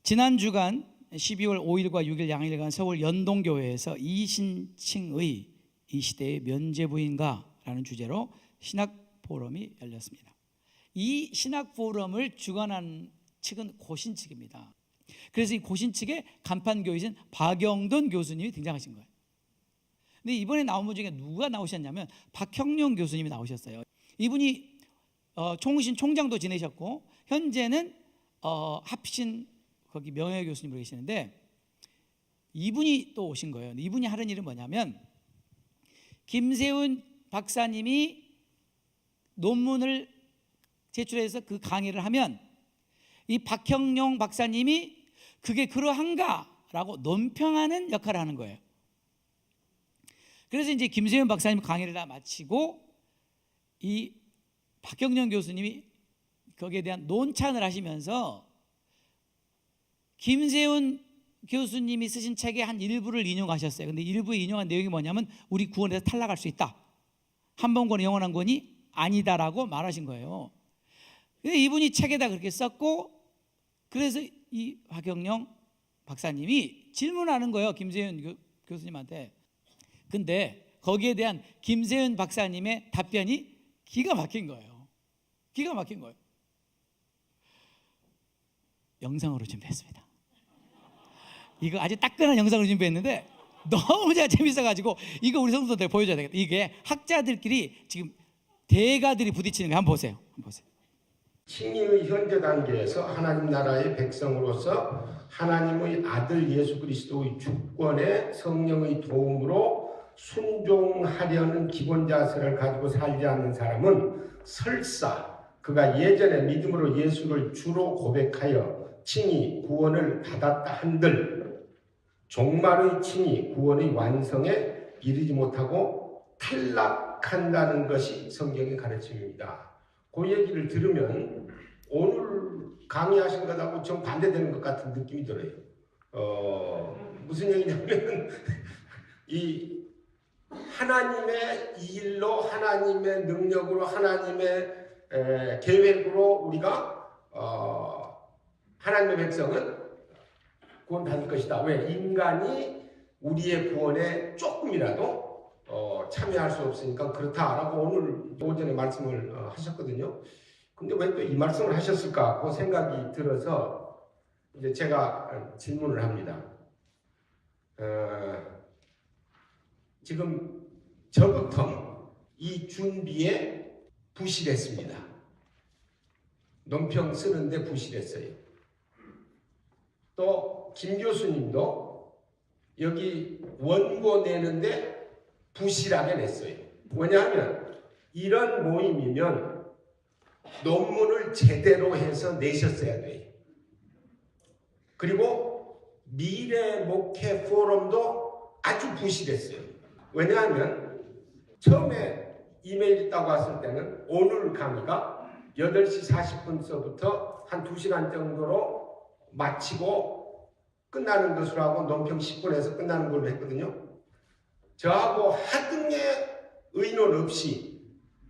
지난 주간 12월 5일과 6일 양일간 서울 연동교회에서 이신칭의 이 시대의 면죄부인가라는 주제로 신학 포럼이 열렸습니다. 이 신학 포럼을 주관한 측은 고신 측입니다. 그래서 이 고신 측의 간판 교이신 박영돈 교수님이 등장하신 거예요. 근데 이번에 나온 분 중에 누가 나오셨냐면 박형룡 교수님이 나오셨어요. 이분이 총신 총장도 지내셨고 현재는 합신 거기 명예 교수님으로 계시는데 이분이 또 오신 거예요. 이분이 하는 일은 뭐냐면 김세훈 박사님이 논문을 제출해서 그 강의를 하면 이 박형룡 박사님이 그게 그러한가라고 논평하는 역할을 하는 거예요. 그래서 이제 김세훈 박사님 강의를 다 마치고 이 박형룡 교수님이 거기에 대한 논찬을 하시면서 김세훈 교수님이 쓰신 책의 한 일부를 인용하셨어요. 근데 일부에 인용한 내용이 뭐냐면 우리 구원에서 탈락할 수 있다. 한 번 권은 영원한 권이 아니다라고 말하신 거예요. 근데 이분이 책에다 그렇게 썼고 그래서 이 박형룡 박사님이 질문하는 거예요. 김세훈 교수님한테. 근데 거기에 대한 김세훈 박사님의 답변이 기가 막힌 거예요. 기가 막힌 거예요. 영상으로 준비했습니다. 이거 아주 따끈한 영상으로 준비했는데 너무 제가 재밌어가지고 이거 우리 성도들 보여줘야 되겠다. 이게 학자들끼리 지금 대가들이 부딪히는 거 한번 보세요. 한번 보세요. 칭의의 현재 단계에서 하나님 나라의 백성으로서 하나님의 아들 예수 그리스도의 주권에 성령의 도움으로 순종하려는 기본 자세를 가지고 살지 않는 사람은 설사 그가 예전에 믿음으로 예수를 주로 고백하여 칭의 구원을 받았다 한들 종말의 칭의 구원의 완성에 이르지 못하고 탈락한다는 것이 성경의 가르침입니다. 그 얘기를 들으면 오늘 강의하신 것하고 좀 반대되는 것 같은 느낌이 들어요. 무슨 얘기냐면 이 하나님의 일로 하나님의 능력으로 하나님의 계획으로 우리가 하나님의 백성은 구원받을 것이다. 왜? 인간이 우리의 구원에 조금이라도 참여할 수 없으니까 그렇다라고 오늘 오전에 말씀을 하셨거든요. 근데 왜 또 이 말씀을 하셨을까? 그 생각이 들어서 이제 제가 질문을 합니다. 지금 저부터 이 준비에 부실했습니다. 논평 쓰는데 부실했어요. 또 김 교수님도 여기 원고 내는데 부실하게 냈어요. 왜냐하면 이런 모임이면 논문을 제대로 해서 내셨어야 돼요. 그리고 미래 목회 포럼도 아주 부실했어요. 왜냐하면 처음에 이메일 있다고 왔을 때는 오늘 강의가 8시 40분서부터 한 2시간 정도로 마치고 끝나는 것으로 하고 논평 10분에서 끝나는 걸로 했거든요. 저하고 하등의 의논 없이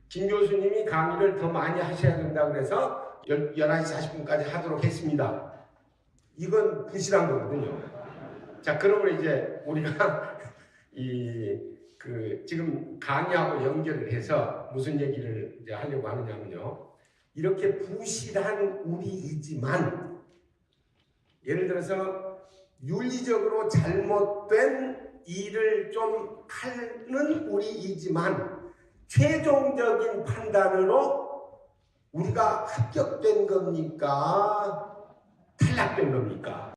김 교수님이 강의를 더 많이 하셔야 된다고 해서 11시 40분까지 하도록 했습니다. 이건 부실한 거거든요. 자, 그러면 이제 우리가 지금 강의하고 연결을 해서 무슨 얘기를 이제 하려고 하느냐면요. 이렇게 부실한 우리이지만 예를 들어서 윤리적으로 잘못된 일을 좀 하는 우리이지만 최종적인 판단으로 우리가 합격된 겁니까? 탈락된 겁니까?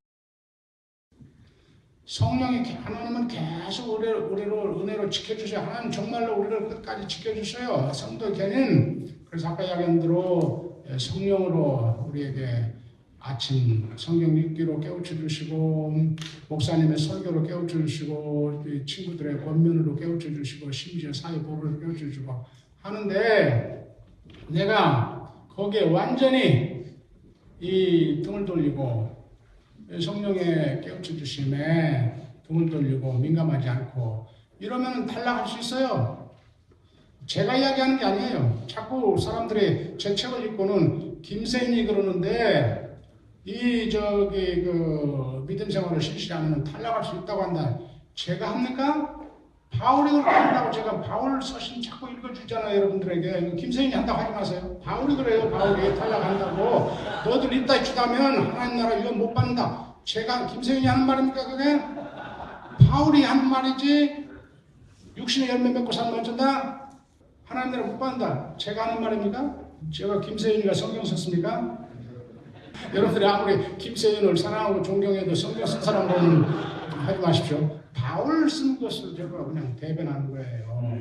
하나님은 계속 우리를 은혜로 지켜주셔요. 하나님 정말로 우리를 끝까지 지켜주셔요. 성도 교회는 그래서 아까 이야기한 대로 성령으로 우리에게 아침 성경 읽기로 깨우쳐 주시고 목사님의 설교로 깨우쳐 주시고 친구들의 권면으로 깨우쳐 주시고 심지어 사회 보호로 깨우쳐 주시고 하는데 내가 거기에 완전히 이 등을 돌리고 성령의 깨우쳐 주심에 등을 돌리고 민감하지 않고 이러면 탈락할 수 있어요. 제가 이야기하는 게 아니에요. 자꾸 사람들이 제 책을 읽고는 김세인이 그러는데 그 믿음 생활을 실시하면 탈락할 수 있다고 한다. 제가 합니까? 바울이 그렇게 한다고 제가 바울 서신 자꾸 읽어주잖아요, 여러분들에게. 김세윤이 한다고 하지 마세요. 바울이 그래요. 바울이 탈락한다고. 너들 입다 주다면 하나님 나라 유업 못 받는다. 제가 김세윤이 하는 말입니까 그게? 바울이 하는 말이지. 육신의 열매 맺고 삶을 어쩐다? 하나님 나라 못 받는다. 제가 하는 말입니까? 제가 김세윤이가 성경 썼습니까? 여러분들이 아무리 김세윤을 사랑하고 존경해도 성경 쓴 사람으로는 하지 마십시오. 바울 쓴 것을 제가 그냥 대변하는 거예요.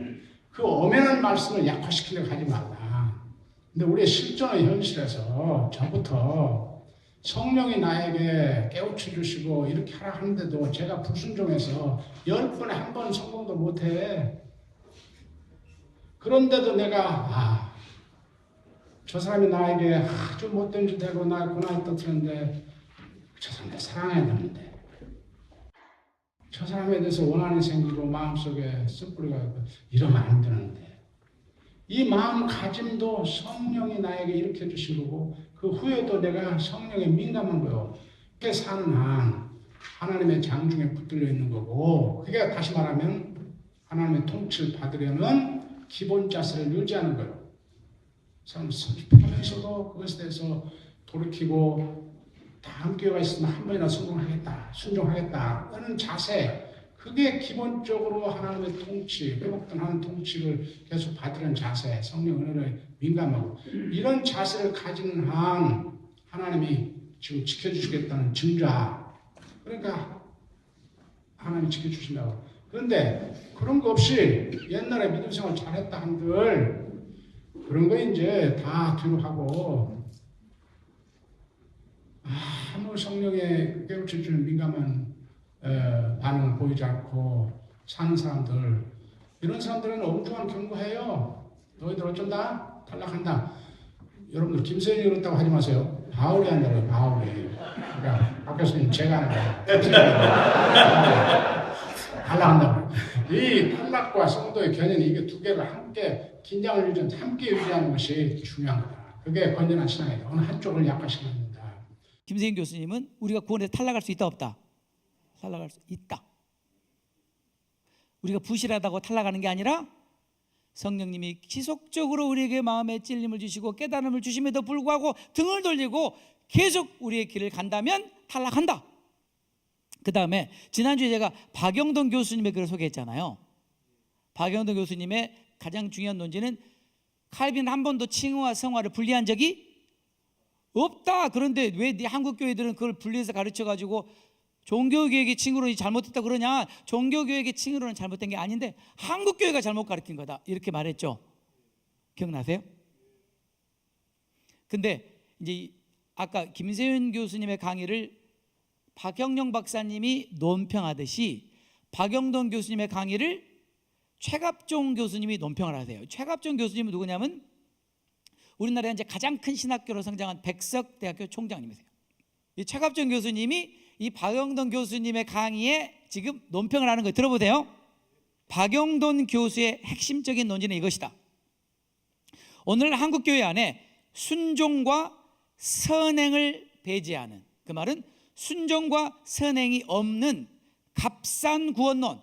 그 엄연한 말씀을 약화시키려고 하지 말라. 근데 우리의 실존의 현실에서 전부터 성령이 나에게 깨우쳐 주시고 이렇게 하라 하는데도 제가 불순종해서 10번에 한 번 성공도 못해. 그런데도 내가 저 사람이 나에게 아주 못된 짓 하고 나 고난을 터뜨렸는데 저 사람 내 사랑해야 되는데 저 사람에 대해서 원한이 생기고 마음속에 습불이가 이러면 안 되는데 이 마음가짐도 성령이 나에게 일으켜 주신 거고 그 후에도 내가 성령에 민감한 거요. 그렇게 사는 한 하나님의 장중에 붙들려 있는 거고 그게 다시 말하면 하나님의 통치를 받으려는 기본 자세를 유지하는 거예요. 하면서도 그것에 대해서 돌이키고 다음 기회가 있으면 한 번이나 성공하겠다, 순종하겠다 하는 자세, 그게 기본적으로 하나님의 통치, 회복하는 통치를 계속 받으려는 자세, 성령 은혜를 민감하고 이런 자세를 가지는 한 하나님이 지금 지켜주시겠다는 증자. 그러니까 하나님이 지켜주신다고. 그런데 그런 거 없이 옛날에 믿음 생활 잘했다 한들 그런 거 이제 다 뒤로 하고 아무 성령의 깨우쳐주는 민감한 반응을 보이지 않고 사는 사람들, 이런 사람들은 엄중한 경고해요. 너희들 어쩐다? 탈락한다. 여러분들 김세윤이 그렇다고 하지 마세요. 바울이 한다고요. 바울이. 그러니까 박 교수님 제가 하는 거예요. 탈락한다고. 이 탈락과 성도의 견인이 이게 두 개를 함께 긴장을 함께 유지하는 것이 중요한 거다. 그게 건전한 신앙이에요. 어느 한쪽을 약화시키는 겁니다. 김세인 교수님은 우리가 구원에서 탈락할 수 있다 없다? 탈락할 수 있다. 우리가 부실하다고 탈락하는 게 아니라 성령님이 지속적으로 우리에게 마음의 찔림을 주시고 깨달음을 주심에도 불구하고 등을 돌리고 계속 우리의 길을 간다면 탈락한다. 그 다음에 지난주에 제가 박영돈 교수님의 글을 소개했잖아요. 박영돈 교수님의 가장 중요한 논지는 칼빈은 한 번도 칭의와 성화를 분리한 적이 없다. 그런데 왜 한국 교회들은 그걸 분리해서 가르쳐가지고 종교교육의 칭의론이 잘못됐다 그러냐? 종교교육의 칭의론은 잘못된 게 아닌데 한국 교회가 잘못 가르친 거다 이렇게 말했죠. 기억나세요? 근데 이제 아까 김세윤 교수님의 강의를 박영영 박사님이 논평하듯이 박영돈 교수님의 강의를 최갑종 교수님이 논평을 하세요. 최갑종 교수님은 누구냐면 우리나라에 이제 가장 큰 신학교로 성장한 백석대학교 총장님이세요. 이 최갑종 교수님이 이 박영돈 교수님의 강의에 지금 논평을 하는 거 들어보세요. 박영돈 교수의 핵심적인 논지는 이것이다. 오늘 한국교회 안에 순종과 선행을 배제하는, 그 말은 순종과 선행이 없는 값싼 구원론,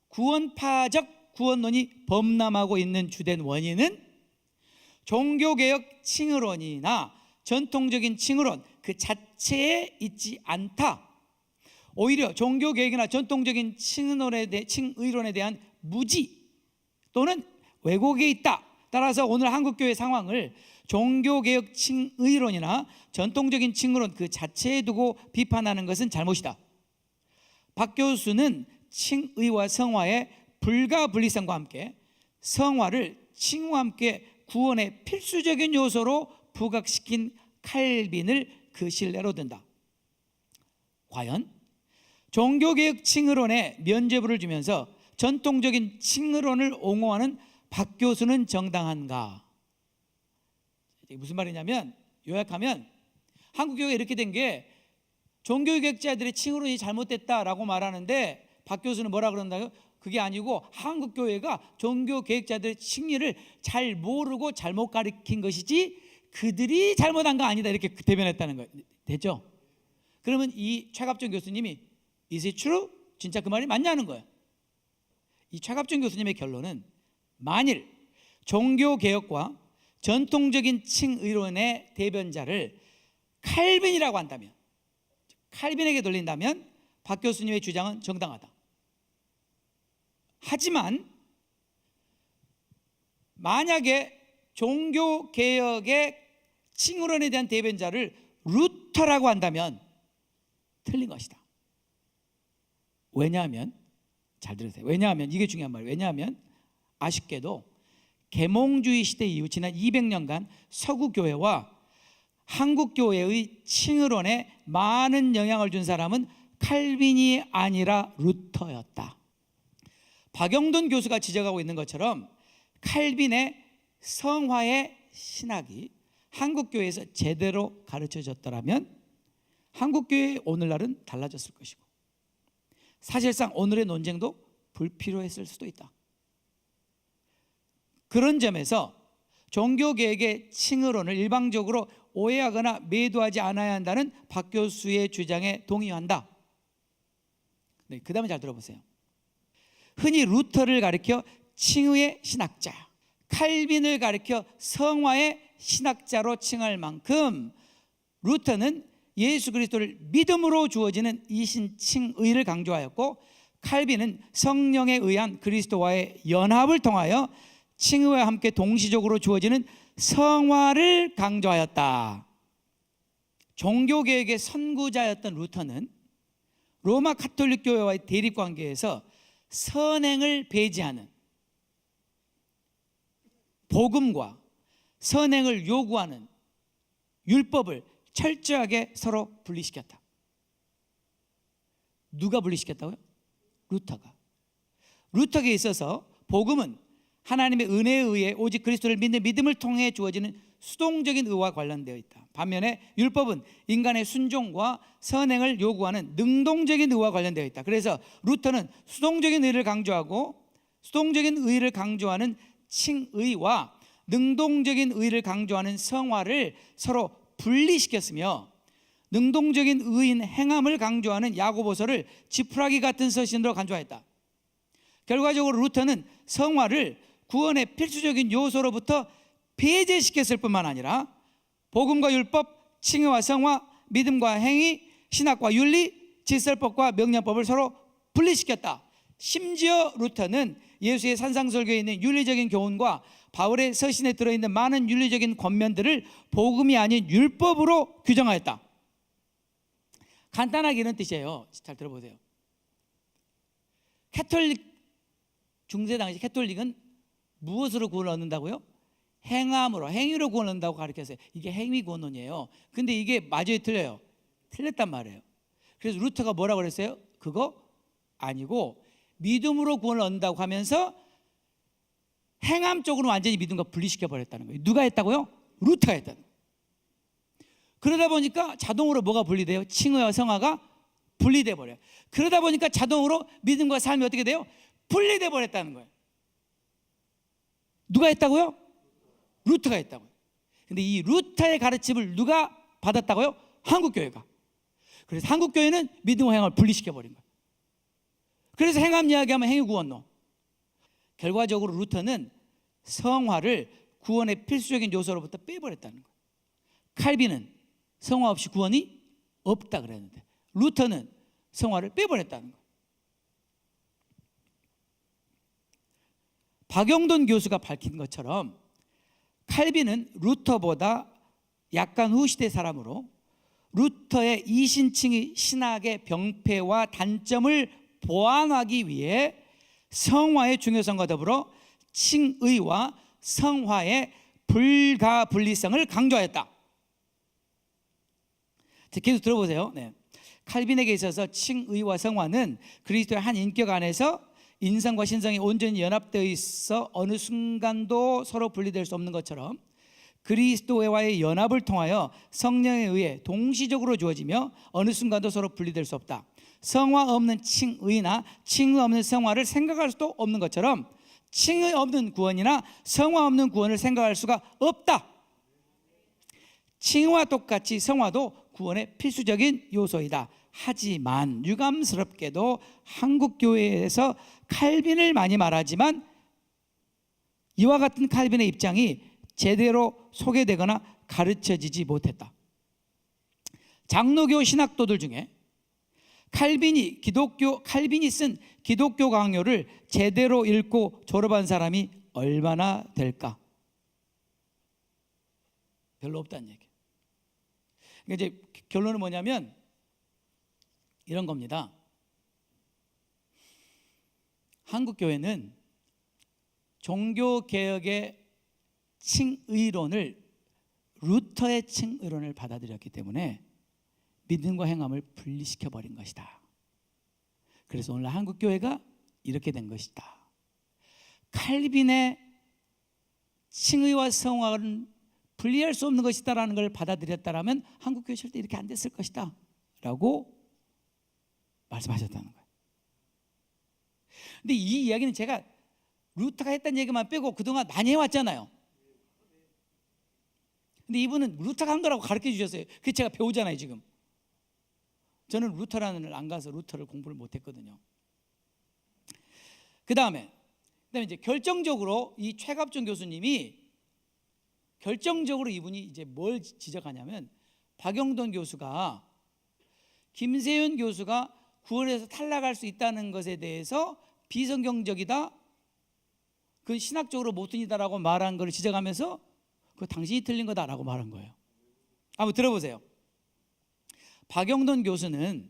구원파적 구원론이 범람하고 있는 주된 원인은 종교개혁 칭의론이나 전통적인 칭의론 그 자체에 있지 않다. 오히려 종교개혁이나 전통적인 칭의론에 대한 무지 또는 왜곡에 있다. 따라서 오늘 한국교회 상황을 종교개혁 칭의론이나 전통적인 칭의론 그 자체에 두고 비판하는 것은 잘못이다. 박 교수는 칭의와 성화의 불가분리성과 함께 성화를 칭의와 함께 구원의 필수적인 요소로 부각시킨 칼빈을 그 신뢰로 든다. 과연 종교개혁 칭의론에 면죄부를 주면서 전통적인 칭의론을 옹호하는 박 교수는 정당한가? 무슨 말이냐면 요약하면 한국교회가 이렇게 된 게 종교개혁자들의 칭의론이 잘못됐다라고 말하는데 박 교수는 뭐라 그런다고요? 그게 아니고 한국교회가 종교개혁자들의 칭의를 잘 모르고 잘못 가르친 것이지 그들이 잘못한 거 아니다 이렇게 대변했다는 거예요. 되죠? 그러면 이 최갑종 교수님이 Is it true? 진짜 그 말이 맞냐는 거예요. 이 최갑종 교수님의 결론은 만일 종교개혁과 전통적인 칭의론의 대변자를 칼빈이라고 한다면, 칼빈에게 돌린다면 박 교수님의 주장은 정당하다. 하지만 만약에 종교개혁의 칭의론에 대한 대변자를 루터라고 한다면 틀린 것이다. 왜냐하면, 잘 들으세요. 왜냐하면 이게 중요한 말이에요. 왜냐하면 아쉽게도 계몽주의 시대 이후 지난 200년간 서구 교회와 한국 교회의 칭의론에 많은 영향을 준 사람은 칼빈이 아니라 루터였다. 박영돈 교수가 지적하고 있는 것처럼 칼빈의 성화의 신학이 한국 교회에서 제대로 가르쳐졌더라면 한국 교회의 오늘날은 달라졌을 것이고, 사실상 오늘의 논쟁도 불필요했을 수도 있다. 그런 점에서 종교개혁의 칭의론을 일방적으로 오해하거나 매도하지 않아야 한다는 박 교수의 주장에 동의한다. 네, 그 다음에 잘 들어보세요. 흔히 루터를 가리켜 칭의의 신학자, 칼빈을 가리켜 성화의 신학자로 칭할 만큼 루터는 예수 그리스도를 믿음으로 주어지는 이신칭의를 강조하였고, 칼빈은 성령에 의한 그리스도와의 연합을 통하여 칭의와 함께 동시적으로 주어지는 성화를 강조하였다. 종교개혁의 선구자였던 루터는 로마 가톨릭 교회와의 대립관계에서 선행을 배제하는 복음과 선행을 요구하는 율법을 철저하게 서로 분리시켰다. 누가 분리시켰다고요? 루터가. 루터에게 있어서 복음은 하나님의 은혜에 의해 오직 그리스도를 믿는 믿음을 통해 주어지는 수동적인 의와 관련되어 있다. 반면에 율법은 인간의 순종과 선행을 요구하는 능동적인 의와 관련되어 있다. 그래서 루터는 수동적인 의를 강조하고 수동적인 의를 강조하는 칭의와 능동적인 의를 강조하는 성화를 서로 분리시켰으며, 능동적인 의인 행함을 강조하는 야고보서를 지푸라기 같은 서신으로 간주하였다. 결과적으로 루터는 성화를 구원의 필수적인 요소로부터 배제시켰을 뿐만 아니라 복음과 율법, 칭의와 성화, 믿음과 행위, 신학과 윤리, 질서법과 명령법을 서로 분리시켰다. 심지어 루터는 예수의 산상설교에 있는 윤리적인 교훈과 바울의 서신에 들어있는 많은 윤리적인 권면들을 복음이 아닌 율법으로 규정하였다. 간단하게 이런 뜻이에요. 잘 들어보세요. 캐톨릭 중세 당시 캐톨릭은 무엇으로 구원을 얻는다고요? 행함으로, 행위로 구원을 얻는다고 가르쳤어요. 이게 행위 구원론이에요. 근데 이게 맞아요, 틀려요? 틀렸단 말이에요. 그래서 루터가 뭐라고 그랬어요? 그거 아니고 믿음으로 구원을 얻는다고 하면서 행함 쪽으로 완전히 믿음과 분리시켜 버렸다는 거예요. 누가 했다고요? 루터가 했다는 거예요. 그러다 보니까 자동으로 뭐가 분리돼요? 칭의와 성화가 분리돼 버려요. 그러다 보니까 자동으로 믿음과 삶이 어떻게 돼요? 분리돼 버렸다는 거예요. 누가 했다고요? 루터가 했다고요. 근데 이 루터의 가르침을 누가 받았다고요? 한국교회가. 그래서 한국교회는 믿음과 행함을 분리시켜 버린 거예요. 그래서 행함 이야기하면 행위구원론. 결과적으로 루터는 성화를 구원의 필수적인 요소로부터 빼버렸다는 거예요. 칼빈은 성화 없이 구원이 없다 그랬는데 루터는 성화를 빼버렸다는 거예요. 박영돈 교수가 밝힌 것처럼 칼빈은 루터보다 약간 후 시대 사람으로 루터의 이신칭의 신학의 병폐와 단점을 보완하기 위해 성화의 중요성과 더불어 칭의와 성화의 불가분리성을 강조하였다. 계속 들어보세요. 네. 칼빈에게 있어서 칭의와 성화는 그리스도의 한 인격 안에서 인성과 신성이 온전히 연합되어 있어 어느 순간도 서로 분리될 수 없는 것처럼 그리스도와의 연합을 통하여 성령에 의해 동시적으로 주어지며 어느 순간도 서로 분리될 수 없다. 성화 없는 칭의나 칭의 없는 성화를 생각할 수도 없는 것처럼 칭의 없는 구원이나 성화 없는 구원을 생각할 수가 없다. 칭의와 똑같이 성화도 구원의 필수적인 요소이다. 하지만 유감스럽게도 한국 교회에서 칼빈을 많이 말하지만 이와 같은 칼빈의 입장이 제대로 소개되거나 가르쳐지지 못했다. 장로교 신학도들 중에 칼빈이 쓴 기독교 강요를 제대로 읽고 졸업한 사람이 얼마나 될까? 별로 없다는 얘기. 그러니까 이제 결론은 뭐냐면 이런 겁니다. 한국 교회는 종교 개혁의 칭의론을 루터의 칭의론을 받아들였기 때문에 믿음과 행함을 분리시켜 버린 것이다. 그래서 오늘 한국 교회가 이렇게 된 것이다. 칼빈의 칭의와 성화는 분리할 수 없는 것이다라는 걸 받아들였다라면 한국 교회 절대 이렇게 안 됐을 것이다라고 말씀하셨다는 거예요. 근데 이 이야기는 제가 루터가 했던 얘기만 빼고 그동안 많이 해왔잖아요. 근데 이분은 루터가 한 거라고 가르쳐 주셨어요. 그게 제가 배우잖아요 지금. 저는 루터란을 안 가서 루터를 공부를 못했거든요. 그다음에 이제 결정적으로 이 최갑종 교수님이 결정적으로 이분이 이제 뭘 지적하냐면 박영돈 교수가 김세윤 교수가 구원에서 탈락할 수 있다는 것에 대해서 비성경적이다, 그 신학적으로 모순이다라고 말한 걸 지적하면서 그 당신이 틀린 거다라고 말한 거예요. 한번 들어보세요. 박영돈 교수는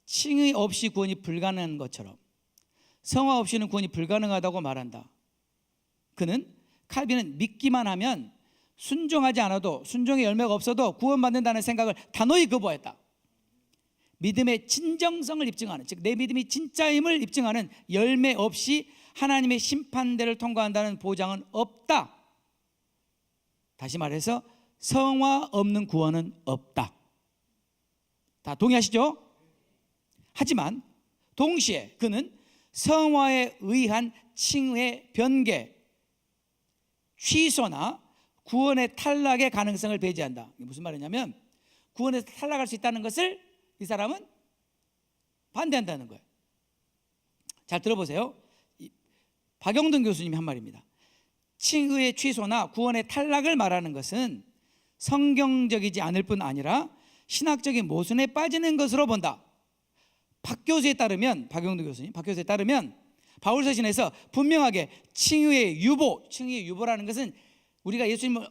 칭의 없이 구원이 불가능한 것처럼 성화 없이는 구원이 불가능하다고 말한다. 그는 칼빈은 믿기만 하면 순종하지 않아도, 순종의 열매가 없어도 구원받는다는 생각을 단호히 거부했다. 믿음의 진정성을 입증하는, 즉 내 믿음이 진짜임을 입증하는 열매 없이 하나님의 심판대를 통과한다는 보장은 없다. 다시 말해서 성화 없는 구원은 없다. 다 동의하시죠? 하지만 동시에 그는 성화에 의한 칭의 변개, 취소나 구원의 탈락의 가능성을 배제한다. 이게 무슨 말이냐면 구원에서 탈락할 수 있다는 것을 이 사람은 반대한다는 거예요. 잘 들어보세요. 박영돈 교수님이 한 말입니다. 칭의의 취소나 구원의 탈락을 말하는 것은 성경적이지 않을 뿐 아니라 신학적인 모순에 빠지는 것으로 본다. 박 교수에 따르면, 박영돈 교수님, 박 교수에 따르면 바울서신에서 분명하게 칭의의 유보, 칭의의 유보라는 것은 우리가 예수님을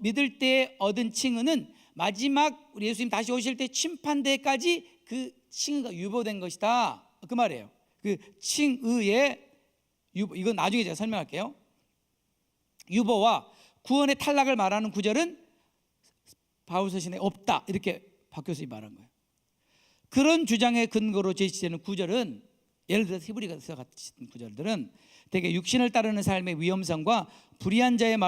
믿을 때 얻은 칭의는 마지막 우리 예수님 다시 오실 때 심판대까지 그 칭의가 유보된 것이다. 그 말이에요. 그 칭의의 유보, 이건 나중에 제가 설명할게요. 유보와 구원의 탈락을 말하는 구절은 바울서신에 없다. 이렇게 박 교수님이 말한 거예요. 그런 주장의 근거로 제시되는 구절은 예를 들어서 히브리서 같은 구절들은 대개 육신을 따르는 삶의 위험성과 불의한 자의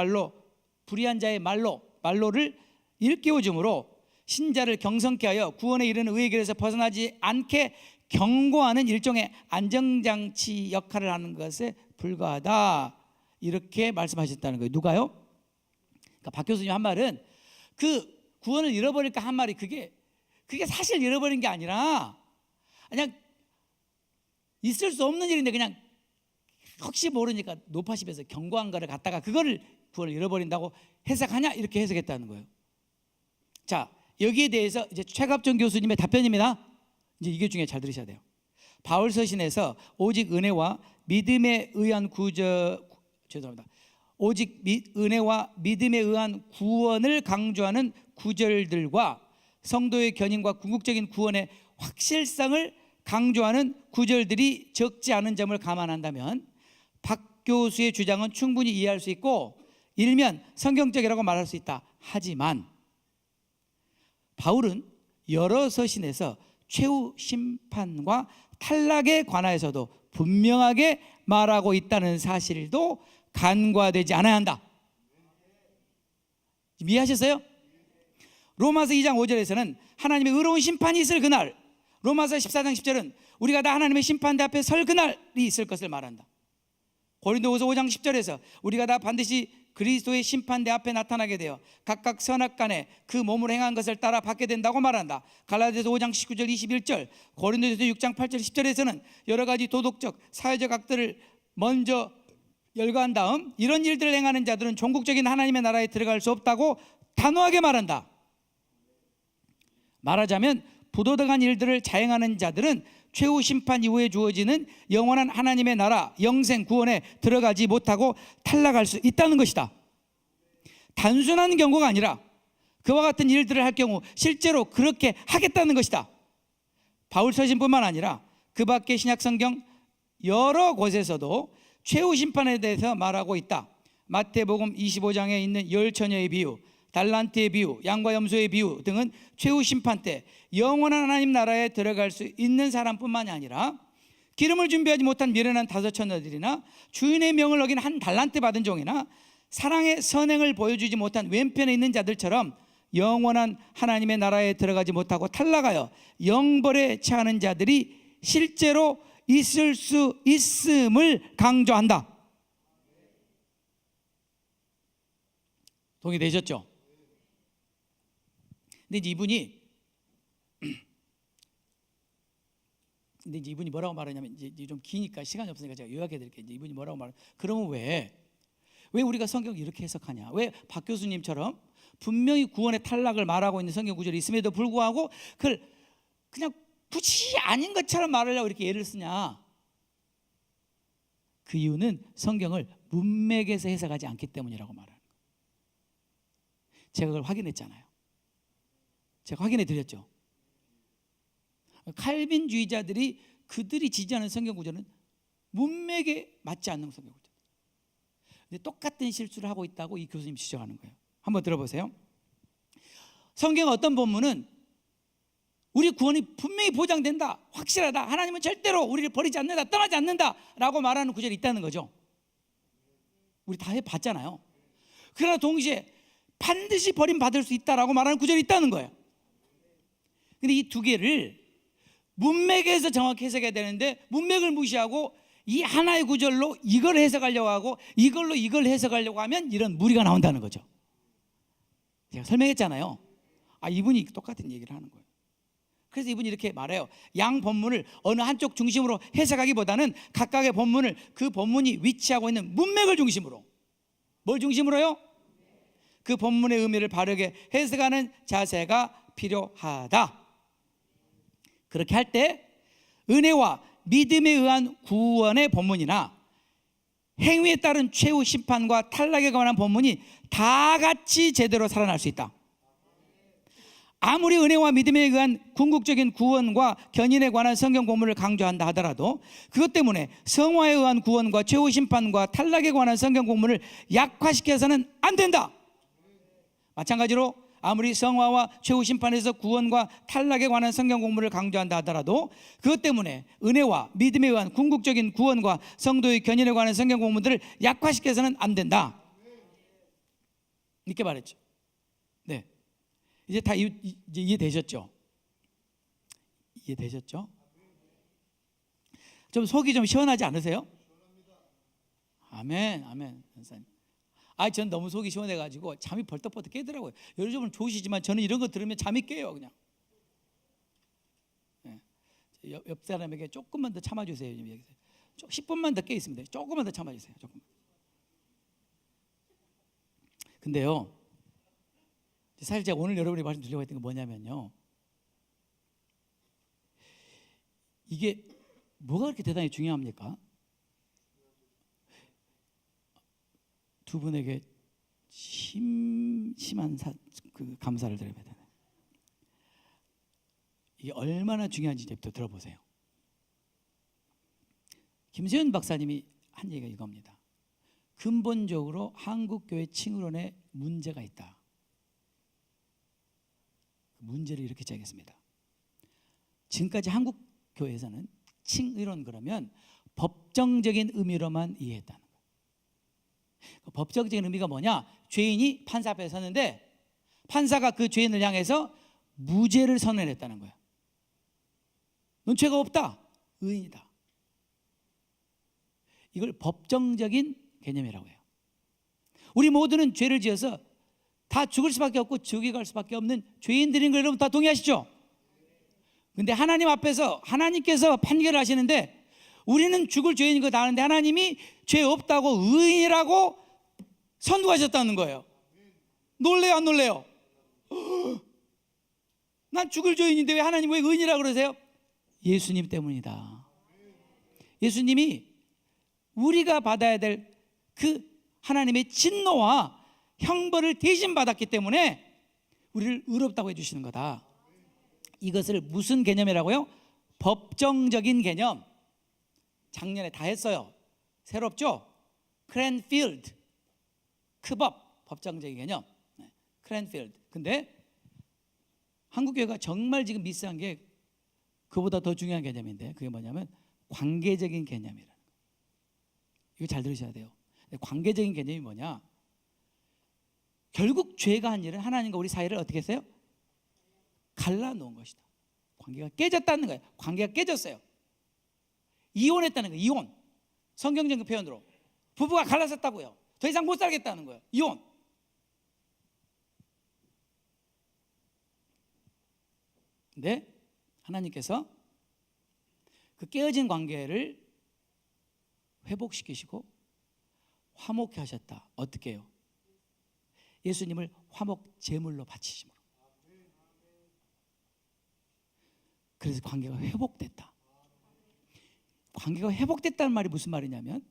말로를 일깨워줌으로 신자를 경성케 하여 구원에 이르는 의의 길에서 벗어나지 않게 경고하는 일종의 안정장치 역할을 하는 것에 불과하다. 이렇게 말씀하셨다는 거예요. 누가요? 그러니까 박 교수님 한 말은 그 구원을 잃어버릴까 한 말이 그게 사실 잃어버린 게 아니라 그냥 있을 수 없는 일인데 그냥 혹시 모르니까 노파십에서 경고한 거를 갖다가 그거를 구원을 잃어버린다고 해석하냐 이렇게 해석했다는 거예요. 자, 여기에 대해서 이제 최갑종 교수님의 답변입니다. 이제 이게 중에 잘 들으셔야 돼요. 바울서신에서 오직 은혜와 믿음에 의한 오직 은혜와 믿음에 의한 구원을 강조하는 구절들과 성도의 견인과 궁극적인 구원의 확실성을 강조하는 구절들이 적지 않은 점을 감안한다면 박 교수의 주장은 충분히 이해할 수 있고 일면 성경적이라고 말할 수 있다. 하지만 바울은 여러 서신에서 최후 심판과 탈락에 관하여서도 분명하게 말하고 있다는 사실도 간과되지 않아야 한다. 이해하셨어요? 로마서 2장 5절에서는 하나님의 의로운 심판이 있을 그날, 로마서 14장 10절은 우리가 다 하나님의 심판대 앞에 설 그날이 있을 것을 말한다. 고린도후서 5장 10절에서 우리가 다 반드시 그리스도의 심판대 앞에 나타나게 되어 각각 선악간에 그 몸으로 행한 것을 따라 받게 된다고 말한다. 갈라디아서 5장 19절 21절, 고린도전서 6장 8절 10절에서는 여러 가지 도덕적 사회적 악들을 먼저 열거한 다음 이런 일들을 행하는 자들은 종국적인 하나님의 나라에 들어갈 수 없다고 단호하게 말한다. 말하자면 부도덕한 일들을 자행하는 자들은 최후 심판 이후에 주어지는 영원한 하나님의 나라 영생 구원에 들어가지 못하고 탈락할 수 있다는 것이다. 단순한 경고가 아니라 그와 같은 일들을 할 경우 실제로 그렇게 하겠다는 것이다. 바울 서신뿐만 아니라 그 밖의 신약 성경 여러 곳에서도 최후 심판에 대해서 말하고 있다. 마태복음 25장에 있는 열 처녀의 비유, 달란트의 비유, 양과 염소의 비유 등은 최후 심판 때 영원한 하나님 나라에 들어갈 수 있는 사람뿐만이 아니라 기름을 준비하지 못한 미련한 다섯 처녀들이나 주인의 명을 어긴 한 달란트 받은 종이나 사랑의 선행을 보여주지 못한 왼편에 있는 자들처럼 영원한 하나님의 나라에 들어가지 못하고 탈락하여 영벌에 처하는 자들이 실제로 있을 수 있음을 강조한다. 동의되셨죠? 근데 이제 이분이 뭐라고 말하냐면 이제 좀 기니까 시간이 없으니까 제가 요약해 드릴게요. 이제 이분이 뭐라고 말하냐. 그러면 왜 우리가 성경을 이렇게 해석하냐? 왜 박 교수님처럼 분명히 구원의 탈락을 말하고 있는 성경 구절이 있음에도 불구하고 그걸 그냥 굳이 아닌 것처럼 말하려고 이렇게 예를 쓰냐? 그 이유는 성경을 문맥에서 해석하지 않기 때문이라고 말하는 거예요. 제가 그걸 확인했잖아요. 제가 확인해 드렸죠. 칼빈주의자들이 그들이 지지하는 성경 구절은 문맥에 맞지 않는 성경 구절. 근데 똑같은 실수를 하고 있다고 이 교수님 지적하는 거예요. 한번 들어보세요. 성경 어떤 본문은 우리 구원이 분명히 보장된다, 확실하다, 하나님은 절대로 우리를 버리지 않는다, 떠나지 않는다 라고 말하는 구절이 있다는 거죠. 우리 다 해봤잖아요. 그러나 동시에 반드시 버림받을 수 있다라고 말하는 구절이 있다는 거예요. 근데 이 두 개를 문맥에서 정확히 해석해야 되는데 문맥을 무시하고 이 하나의 구절로 이걸 해석하려고 하고 이걸로 이걸 해석하려고 하면 이런 무리가 나온다는 거죠. 제가 설명했잖아요. 이분이 똑같은 얘기를 하는 거예요. 그래서 이분이 이렇게 말해요. 양 본문을 어느 한쪽 중심으로 해석하기보다는 각각의 본문을 그 본문이 위치하고 있는 문맥을 중심으로, 뭘 중심으로요? 그 본문의 의미를 바르게 해석하는 자세가 필요하다. 그렇게 할 때 은혜와 믿음에 의한 구원의 본문이나 행위에 따른 최후 심판과 탈락에 관한 본문이 다 같이 제대로 살아날 수 있다. 아무리 은혜와 믿음에 의한 궁극적인 구원과 견인에 관한 성경 본문을 강조한다 하더라도 그것 때문에 성화에 의한 구원과 최후 심판과 탈락에 관한 성경 본문을 약화시켜서는 안 된다. 마찬가지로 아무리 성화와 최후 심판에서 구원과 탈락에 관한 성경 공부를 강조한다 하더라도 그것 때문에 은혜와 믿음에 의한 궁극적인 구원과 성도의 견인에 관한 성경 공부들을 약화시켜서는 안 된다. 이렇게 말했죠. 네, 이제 다 이해되셨죠? 이해되셨죠? 좀 속이 좀 시원하지 않으세요? 아멘, 아멘. 전 너무 속이 시원해가지고 잠이 벌떡벌떡 깨더라고요. 여러분은 좋으시지만 저는 이런 거 들으면 잠이 깨요 그냥. 네. 옆 사람에게 조금만 더 참아주세요. 10분만 더 깨 있으면 돼요. 조금만 더 참아주세요. 조금. 근데요, 사실 제가 오늘 여러분이 말씀드리려고 했던 게 뭐냐면요, 이게 뭐가 그렇게 대단히 중요합니까? 두 분에게 심한 감사를 드려야 되나요? 이게 얼마나 중요한지 이제부터 들어보세요. 김세현 박사님이 한 얘기가 이겁니다. 근본적으로 한국교회 칭의론에 문제가 있다. 문제를 이렇게 제기했습니다. 지금까지 한국교회에서는 칭의론 그러면 법정적인 의미로만 이해했다는 거예요. 법정적인 의미가 뭐냐? 죄인이 판사 앞에 섰는데 판사가 그 죄인을 향해서 무죄를 선언했다는 거예요. 넌 죄가 없다. 의인이다. 이걸 법정적인 개념이라고 해요. 우리 모두는 죄를 지어서 다 죽을 수밖에 없고 지옥에 갈 수밖에 없는 죄인들인 걸 여러분 다 동의하시죠? 근데 하나님 앞에서 하나님께서 판결을 하시는데 우리는 죽을 죄인인 거 다 아는데 하나님이 죄 없다고 의인이라고 선고하셨다는 거예요. 놀래요, 안 놀래요? 난 죽을 죄인인데 왜 하나님 왜 의인이라고 그러세요? 예수님 때문이다. 예수님이 우리가 받아야 될 그 하나님의 진노와 형벌을 대신 받았기 때문에 우리를 의롭다고 해주시는 거다. 이것을 무슨 개념이라고요? 법정적인 개념. 작년에 다 했어요. 새롭죠? 크랜필드, 크법, 법정적인 개념. 크랜필드. 근데 한국교회가 정말 지금 미스한 게 그보다 더 중요한 개념인데 그게 뭐냐면 관계적인 개념이라는 거예요. 이거 잘 들으셔야 돼요. 관계적인 개념이 뭐냐? 결국 죄가 한 일은 하나님과 우리 사이를 어떻게 했어요? 갈라놓은 것이다. 관계가 깨졌다는 거예요. 관계가 깨졌어요. 이혼했다는 거예요. 이혼. 성경적인 표현으로 부부가 갈라섰다고요. 더 이상 못 살겠다는 거예요. 이혼. 근데 하나님께서 그 깨어진 관계를 회복시키시고 화목케 하셨다. 어떻게 해요? 예수님을 화목 제물로 바치심으로. 그래서 관계가 회복됐다. 관계가 회복됐다는 말이 무슨 말이냐면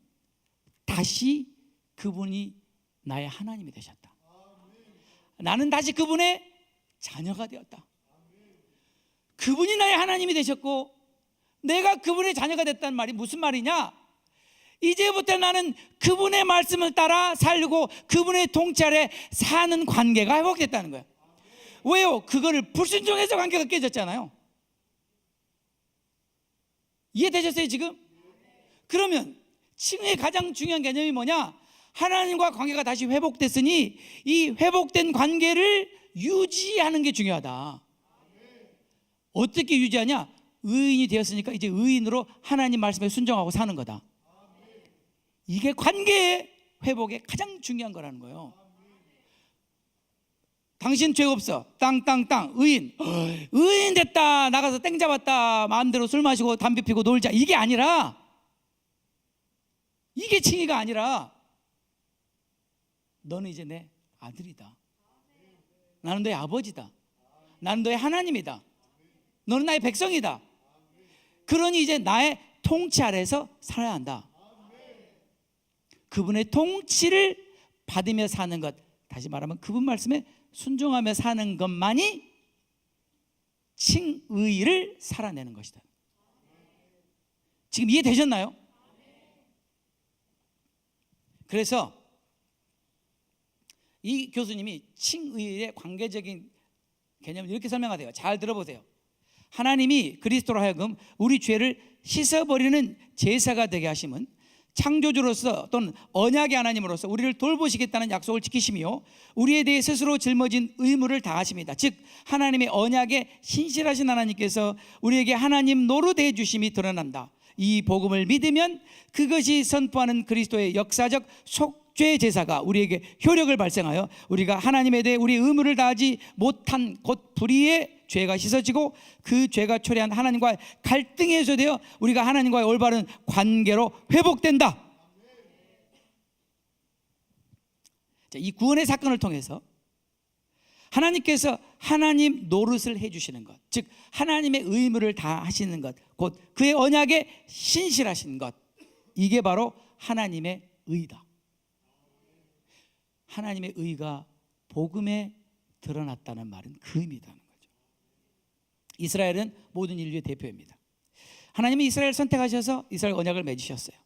다시 그분이 나의 하나님이 되셨다. 나는 다시 그분의 자녀가 되었다. 그분이 나의 하나님이 되셨고 내가 그분의 자녀가 됐다는 말이 무슨 말이냐? 이제부터 나는 그분의 말씀을 따라 살고 그분의 통치 아래 사는 관계가 회복됐다는 거예요. 왜요? 그거를 불순종해서 관계가 깨졌잖아요. 이해되셨어요 지금? 그러면 칭의의 가장 중요한 개념이 뭐냐? 하나님과 관계가 다시 회복됐으니 이 회복된 관계를 유지하는 게 중요하다. 어떻게 유지하냐? 의인이 되었으니까 이제 의인으로 하나님 말씀에 순종하고 사는 거다. 이게 관계의 회복에 가장 중요한 거라는 거예요. 당신 죄 없어. 땅땅땅 의인. 의인 됐다. 나가서 땡 잡았다. 마음대로 술 마시고 담배 피고 놀자. 이게 아니라 이게 칭의가 아니라 너는 이제 내 아들이다. 나는 너의 아버지다. 나는 너의 하나님이다. 너는 나의 백성이다. 그러니 이제 나의 통치 아래에서 살아야 한다. 그분의 통치를 받으며 사는 것, 다시 말하면 그분 말씀에 순종하며 사는 것만이 칭의를 살아내는 것이다. 지금 이해되셨나요? 그래서 이 교수님이 칭의의 관계적인 개념을 이렇게 설명하세요. 잘 들어보세요. 하나님이 그리스도로 하여금 우리 죄를 씻어버리는 제사가 되게 하심은 창조주로서 또는 언약의 하나님으로서 우리를 돌보시겠다는 약속을 지키시며 우리에 대해 스스로 짊어진 의무를 다하십니다. 즉 하나님의 언약에 신실하신 하나님께서 우리에게 하나님 노릇 해주심이 드러난다. 이 복음을 믿으면 그것이 선포하는 그리스도의 역사적 속죄 제사가 우리에게 효력을 발생하여 우리가 하나님에 대해 우리 의무를 다하지 못한 곧 불의의 죄가 씻어지고 그 죄가 초래한 하나님과의 갈등이 해소되어 우리가 하나님과의 올바른 관계로 회복된다. 자, 이 구원의 사건을 통해서 하나님께서 하나님 노릇을 해주시는 것, 즉 하나님의 의무를 다 하시는 것, 곧 그의 언약에 신실하신 것, 이게 바로 하나님의 의다. 하나님의 의가 복음에 드러났다는 말은 그 의미다. 이스라엘은 모든 인류의 대표입니다. 하나님이 이스라엘을 선택하셔서 이스라엘 언약을 맺으셨어요.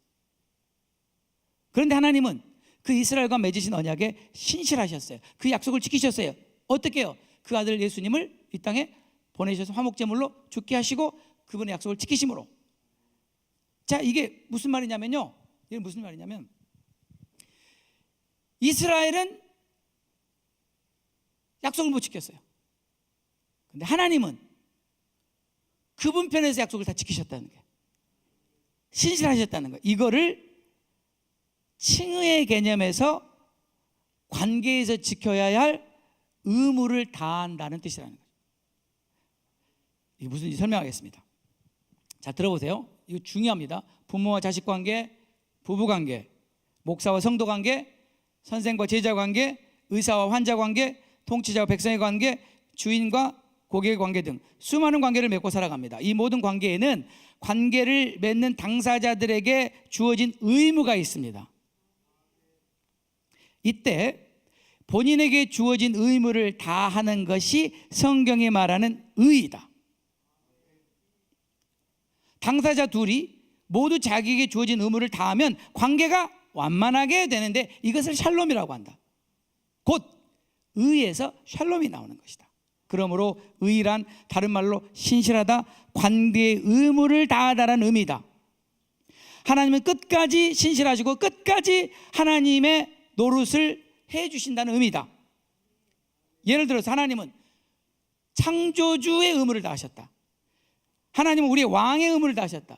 그런데 하나님은 그 이스라엘과 맺으신 언약에 신실하셨어요. 그 약속을 지키셨어요. 어떻게 해요? 그 아들 예수님을 이 땅에 보내셔서 화목제물로 죽게 하시고 그분의 약속을 지키심으로. 자, 이게 무슨 말이냐면요. 이게 무슨 말이냐면 이스라엘은 약속을 못 지켰어요. 근데 하나님은 그분 편에서 약속을 다 지키셨다는 거예요. 신실하셨다는 거예요. 이거를 칭의의 개념에서 관계에서 지켜야 할 의무를 다한다는 뜻이라는 거죠. 이게 무슨지 설명하겠습니다. 자, 들어보세요. 이거 중요합니다. 부모와 자식 관계, 부부 관계, 목사와 성도 관계, 선생과 제자 관계, 의사와 환자 관계, 통치자와 백성의 관계, 주인과 고객의 관계 등 수많은 관계를 맺고 살아갑니다. 이 모든 관계에는 관계를 맺는 당사자들에게 주어진 의무가 있습니다. 이때 본인에게 주어진 의무를 다하는 것이 성경이 말하는 의이다. 당사자 둘이 모두 자기에게 주어진 의무를 다하면 관계가 완만하게 되는데 이것을 샬롬이라고 한다. 곧 의에서 샬롬이 나오는 것이다. 그러므로 의란 다른 말로 신실하다, 관계의 의무를 다하다라는 의미다. 하나님은 끝까지 신실하시고 끝까지 하나님의 노릇을 해주신다는 의미다. 예를 들어서 하나님은 창조주의 의무를 다하셨다. 하나님은 우리의 왕의 의무를 다하셨다.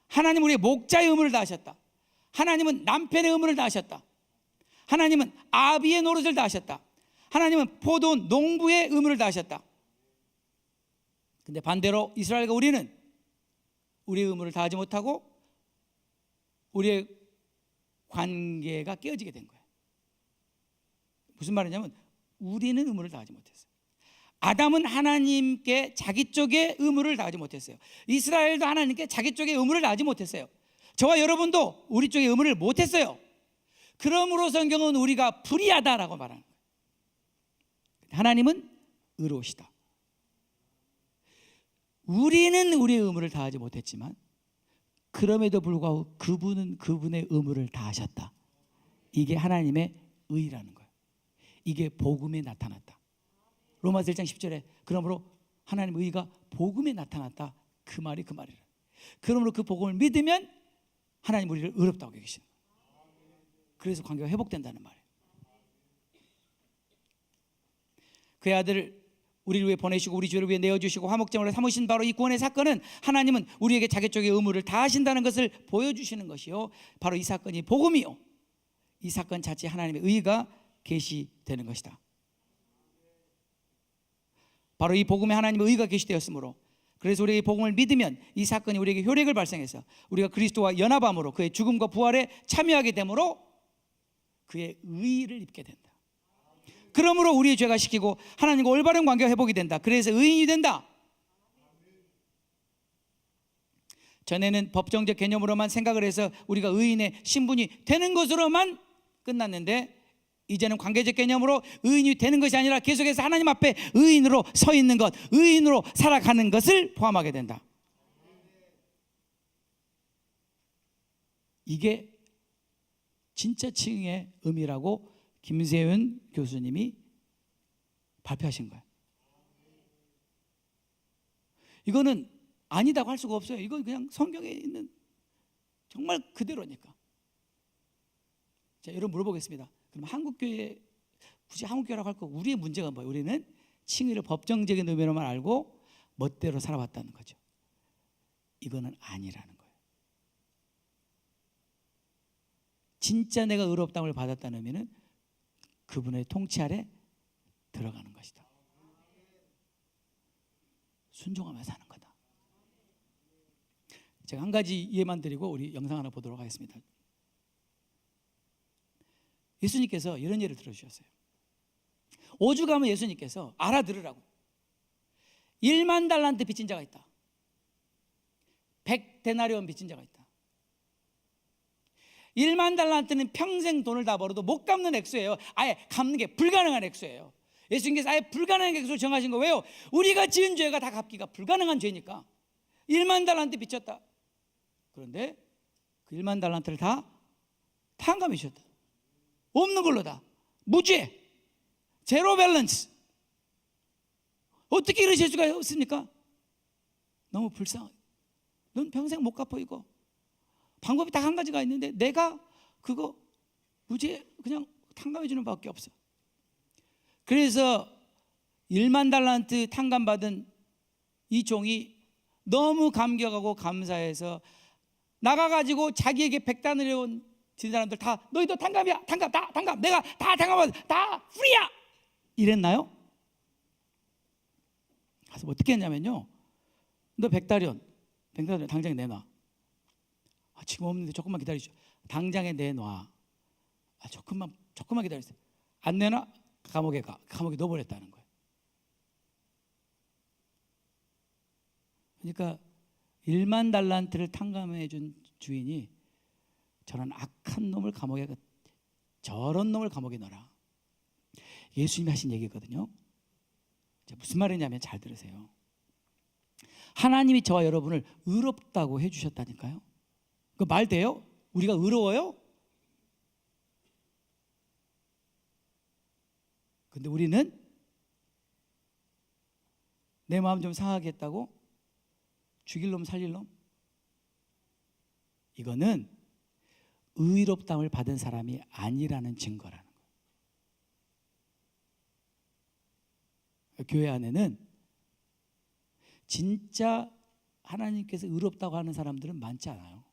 하나님은 우리의 목자의 의무를 다하셨다. 하나님은 남편의 의무를 다하셨다. 하나님은 아비의 노릇을 다하셨다. 하나님은 포도원 농부의 의무를 다하셨다. 근데 반대로 이스라엘과 우리는 우리의 의무를 다하지 못하고 우리의 관계가 깨어지게 된 거예요. 무슨 말이냐면 우리는 의무를 다하지 못했어요. 아담은 하나님께 자기 쪽의 의무를 다하지 못했어요. 이스라엘도 하나님께 자기 쪽의 의무를 다하지 못했어요. 저와 여러분도 우리 쪽의 의무를 못했어요. 그러므로 성경은 우리가 불의하다라고 말하는 거예요. 하나님은 의로우시다. 우리는 우리의 의무를 다하지 못했지만 그럼에도 불구하고 그분은 그분의 의무를 다하셨다. 이게 하나님의 의라는 거예요. 이게 복음에 나타났다. 로마서 1장 10절에 그러므로 하나님의 의가 복음에 나타났다. 그 말이 그 말이라. 그러므로 그 복음을 믿으면 하나님 우리를 의롭다고 계시는 거예요. 그래서 관계가 회복된다는 말이에요. 그의 아들을 우리를 위해 보내시고 우리 죄를 위해 내어주시고 화목제물로 삼으신 바로 이 구원의 사건은 하나님은 우리에게 자기 쪽의 의무를 다하신다는 것을 보여주시는 것이요, 바로 이 사건이 복음이요, 이 사건 자체에 하나님의 의가 계시되는 것이다. 바로 이 복음에 하나님의 의가 계시되었으므로, 그래서 우리가 이 복음을 믿으면 이 사건이 우리에게 효력을 발생해서 우리가 그리스도와 연합함으로 그의 죽음과 부활에 참여하게 되므로 그의 의를 입게 된다. 그러므로 우리의 죄가 씻기고 하나님과 올바른 관계가 회복이 된다. 그래서 의인이 된다. 전에는 법정적 개념으로만 생각을 해서 우리가 의인의 신분이 되는 것으로만 끝났는데, 이제는 관계적 개념으로 의인이 되는 것이 아니라 계속해서 하나님 앞에 의인으로 서 있는 것, 의인으로 살아가는 것을 포함하게 된다. 이게 진짜 칭의의 의미라고 김세윤 교수님이 발표하신 거예요. 이거는 아니다고 할 수가 없어요. 이건 그냥 성경에 있는 정말 그대로니까. 자, 여러분 물어보겠습니다. 그럼 한국교회, 굳이 한국교회라고 할 거, 우리의 문제가 뭐예요? 우리는 칭의를 법정적인 의미로만 알고 멋대로 살아왔다는 거죠. 이거는 아니라는 거예요. 진짜 내가 의롭다함을 받았다는 의미는 그분의 통치 아래 들어가는 것이다. 순종하며 사는 거다. 제가 한 가지 예만 드리고 우리 영상 하나 보도록 하겠습니다. 예수님께서 이런 예를 들어주셨어요. 오죽하면 예수님께서 알아들으라고 1만 달란트 빚진 자가 있다. 100데나리온 빚진 자가 있다. 1만 달란트는 평생 돈을 다 벌어도 못 갚는 액수예요. 아예 갚는 게 불가능한 액수예요. 예수님께서 아예 불가능한 액수를 정하신 거. 왜요? 우리가 지은 죄가 다 갚기가 불가능한 죄니까. 1만 달란트 빚졌다. 그런데 그 1만 달란트를 다 탕감해주셨다. 없는 걸로 다 무죄, 제로 밸런스. 어떻게 이러실 수가 없습니까? 너무 불쌍해. 넌 평생 못 갚아. 이거 방법이 딱 한 가지가 있는데 내가 그거 무죄 그냥 탕감해 주는 밖에 없어. 그래서 1만 달란트 탕감받은 이 종이 너무 감격하고 감사해서 나가가지고 자기에게 100데나리온 진 사람들 다 너희도 탕감이야. 탕감 다 탕감. 내가 다 탕감받아. 다 프리야. 이랬나요? 그래서 어떻게 했냐면요. 너 100달러 당장에 내놔. 지금 없는데 조금만 기다리죠. 당장에 내놔. 조금만 기다리세요. 안 내놔? 감옥에 가. 감옥에 넣어버렸다는 거예요. 그러니까 1만 달란트를 탕감해 준 주인이 저런 악한 놈을 감옥에, 저런 놈을 감옥에 넣어라. 예수님이 하신 얘기거든요. 무슨 말이냐면 잘 들으세요. 하나님이 저와 여러분을 의롭다고 해주셨다니까요. 그 말 돼요? 우리가 의로워요? 근데 우리는 내 마음 좀 상하게 했다고 죽일 놈 살릴 놈? 이거는 의롭다함을 받은 사람이 아니라는 증거라는 거예요. 교회 안에는 진짜 하나님께서 의롭다고 하는 사람들은 많지 않아요.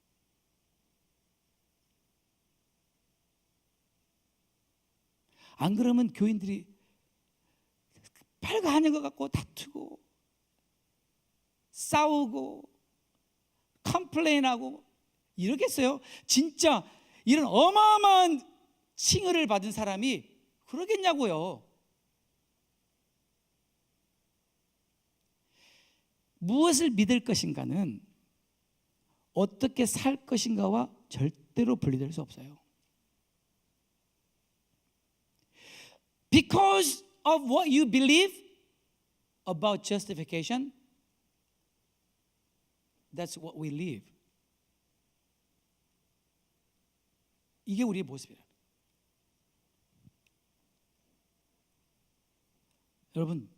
안 그러면 교인들이 팔과 하는 것 같고 다투고 싸우고 컴플레인하고 이러겠어요? 진짜 이런 어마어마한 칭의를 받은 사람이 그러겠냐고요. 무엇을 믿을 것인가는 어떻게 살 것인가와 절대로 분리될 수 없어요. Because of what you believe about justification, that's what we live. 이게 우리의 모습이에요. 여러분,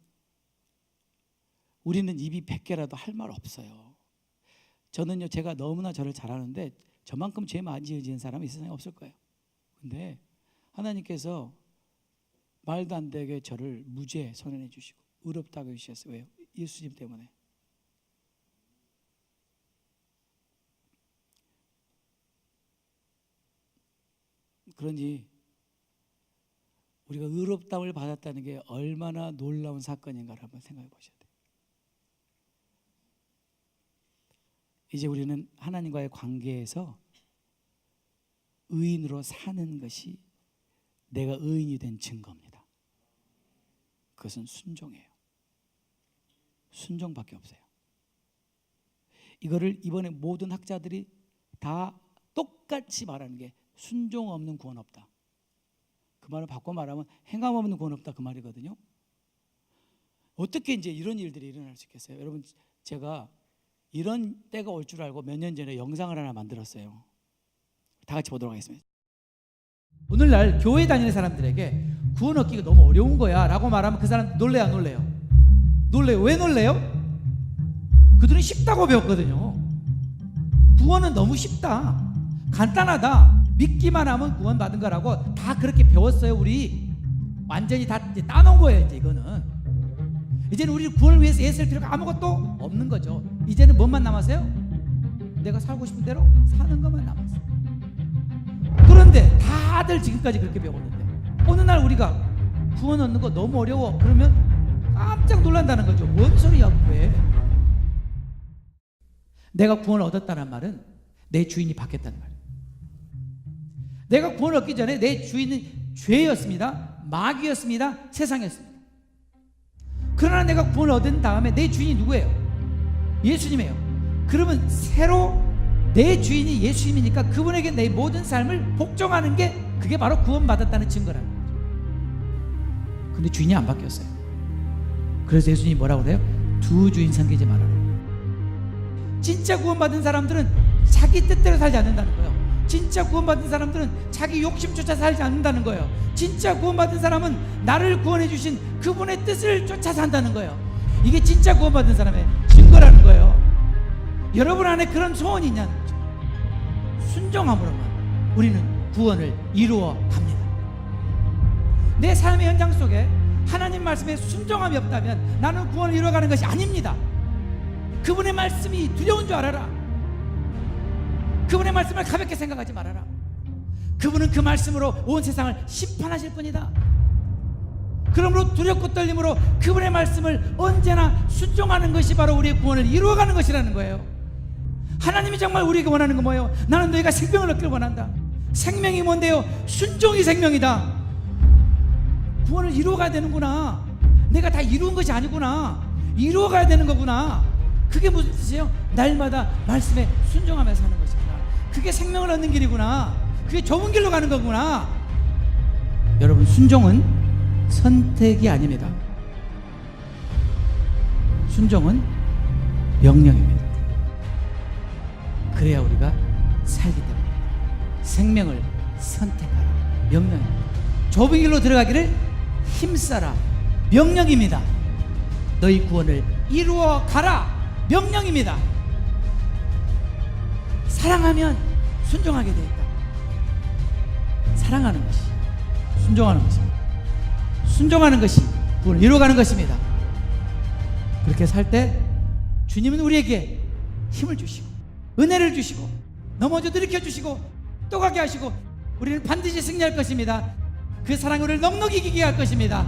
우리는 입이 100개라도 할 말 없어요. 저는요, 제가 너무나 저를 잘하는데 저만큼 죄 많이 지은 사람이 이 세상에 없을 거예요. 근데 하나님께서 말도 안 되게 저를 무죄 선언해 주시고 의롭다고 해주셨어요. 왜요? 예수님 때문에. 그러니 우리가 의롭다움을 받았다는 게 얼마나 놀라운 사건인가를 한번 생각해 보셔야 돼요. 이제 우리는 하나님과의 관계에서 의인으로 사는 것이 내가 의인이 된 증거입니다. 그것은 순종이에요. 순종밖에 없어요. 이거를 이번에 모든 학자들이 다 똑같이 말하는 게 순종 없는 구원 없다. 그 말을 바꿔 말하면 행함 없는 구원 없다, 그 말이거든요. 어떻게 이제 이런 일들이 일어날 수 있겠어요? 여러분, 제가 이런 때가 올 줄 알고 몇 년 전에 영상을 하나 만들었어요. 다 같이 보도록 하겠습니다. 오늘날 교회 다니는 사람들에게 구원 얻기가 너무 어려운 거야 라고 말하면 그 사람 놀래요, 안 놀래요? 놀래요. 왜 놀래요? 그들은 쉽다고 배웠거든요. 구원은 너무 쉽다, 간단하다, 믿기만 하면 구원 받은 거라고 다 그렇게 배웠어요. 우리 완전히 다 이제 따놓은 거예요. 이제 이거는 이제는 우리 구원을 위해서 애쓸 필요가 아무것도 없는 거죠. 이제는 뭐만 남았어요? 내가 살고 싶은 대로 사는 것만 남았어요. 그런데 다들 지금까지 그렇게 배웠는데 어느 날 우리가 구원 얻는 거 너무 어려워 그러면 깜짝 놀란다는 거죠. 뭔 소리야 왜? 내가 구원을 얻었다는 말은 내 주인이 바뀌었다는 말이에요. 내가 구원을 얻기 전에 내 주인은 죄였습니다, 마귀였습니다, 세상이었습니다. 그러나 내가 구원을 얻은 다음에 내 주인이 누구예요? 예수님이에요. 그러면 새로 내 주인이 예수님이니까 그분에게 내 모든 삶을 복종하는 게 그게 바로 구원받았다는 증거라는 거죠. 근데 주인이 안 바뀌었어요. 그래서 예수님이 뭐라고 그래요? 두 주인 섬기지 말아라. 진짜 구원받은 사람들은 자기 뜻대로 살지 않는다는 거예요. 진짜 구원받은 사람들은 자기 욕심조차 살지 않는다는 거예요. 진짜 구원받은 사람은 나를 구원해 주신 그분의 뜻을 쫓아 산다는 거예요. 이게 진짜 구원받은 사람의 증거라는 거예요. 여러분 안에 그런 소원이 있냐는 거죠. 순종함으로만 우리는 구원을 이루어 갑니다. 내 삶의 현장 속에 하나님 말씀에 순종함이 없다면 나는 구원을 이루어가는 것이 아닙니다. 그분의 말씀이 두려운 줄 알아라. 그분의 말씀을 가볍게 생각하지 말아라. 그분은 그 말씀으로 온 세상을 심판하실 분이다. 그러므로 두렵고 떨림으로 그분의 말씀을 언제나 순종하는 것이 바로 우리의 구원을 이루어가는 것이라는 거예요. 하나님이 정말 우리에게 원하는 건 뭐예요? 나는 너희가 생명을 얻기를 원한다. 생명이 뭔데요? 순종이 생명이다. 구원을 이루어가야 되는구나. 내가 다 이루은 것이 아니구나. 이루어가야 되는 거구나. 그게 무슨 뜻이에요? 날마다 말씀에 순종하며 사는 것이구나. 그게 생명을 얻는 길이구나. 그게 좁은 길로 가는 거구나. 여러분, 순종은 선택이 아닙니다. 순종은 명령입니다. 그래야 우리가 살기 때문에 생명을 선택하라. 명령입니다. 좁은 길로 들어가기를 힘써라. 명령입니다. 너희 구원을 이루어 가라. 명령입니다. 사랑하면 순종하게 되어 있다. 사랑하는 것이 순종하는 것입니다. 순종하는 것이 구원을 이루어가는 것입니다. 그렇게 살 때 주님은 우리에게 힘을 주시고 은혜를 주시고 넘어져도 일으켜주시고 또 가게 하시고 우리는 반드시 승리할 것입니다. 그 사랑이 우리를 넉넉히 이기게 할 것입니다.